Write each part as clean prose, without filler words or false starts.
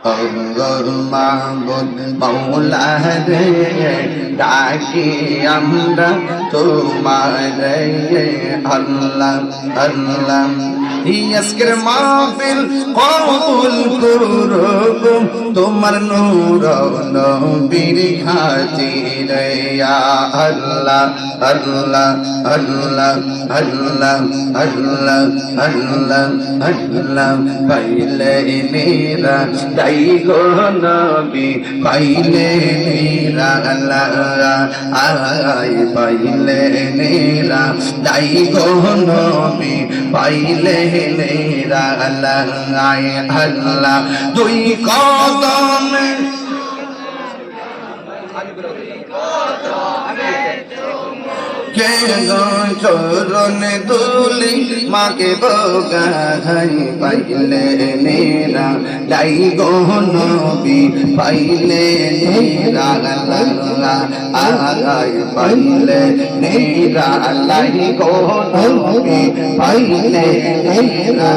মাহবুব মৌলা রে ডাকি আমরা তোমারে আল্লাহ আল্লাহ আজকের মাহফিল কবুল করুন তোমার নূর নবীর খাতিরে ইয়া আল্লাহ আল্লাহ আল্লাহ আল্লাহ আল্লাহ আল্লাহ আল্লাহ পাইলে নিরা দাই গো নবী পাইলে নিরা আল্লাহ আয় পাইলে নিরা দাই গো নবী পাইলে নিরা আল্লাহ আয় আল্লাহ দুই কদমে কে চরণ দুলি মাকে বগাই পাইলে নেরা দাই গো নবী পাইলে নেরা আগাই পাইলে নেরা লাই গো নবী পাইলে নেরা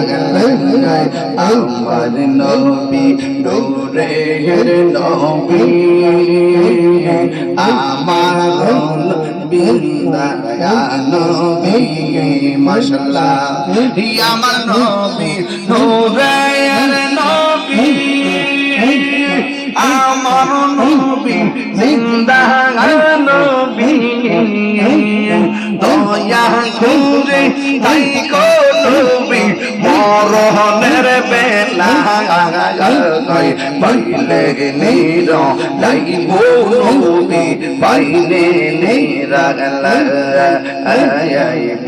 আমার নবী ডোরে নবী আমার নবী মাশাআল্লাহ আমার নবী নূরের নবী আমার নবী জিন্দা নবী দয়া করে তাই গো নবী মরণের বেলা পাইলে নির লাইব নবী পাইলে নিরা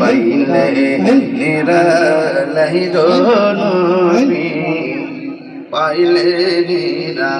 পাইলে নিরা লাইব নবী পাইলে নিরা